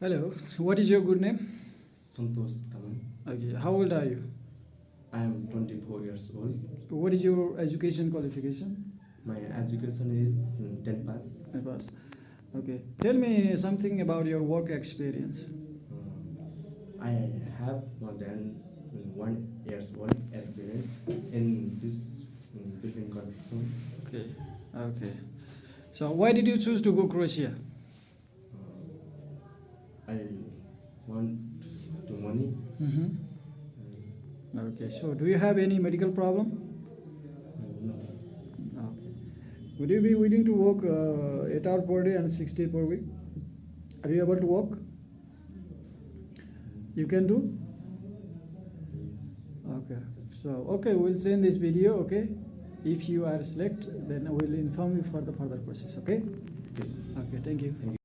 Hello, what is your good name? Santosh, Tamang. Okay, how old are you? I am 24 years old. What is your education qualification? My education is 10 pass. Pass. Okay, tell me something about your work experience. I have more than 1 years old experience in this building construction. Okay, okay. So why did you choose to go Croatia? I want to money. Mm-hmm. Okay, so do you have any medical problem? No. Okay. Would you be willing to work 8 hours per day and 60 per week? Are you able to work? You can do? Okay. So, okay, we'll send this video, okay? If you are select, then I will inform you for the further process, okay? Yes. Okay, thank you. Thank you.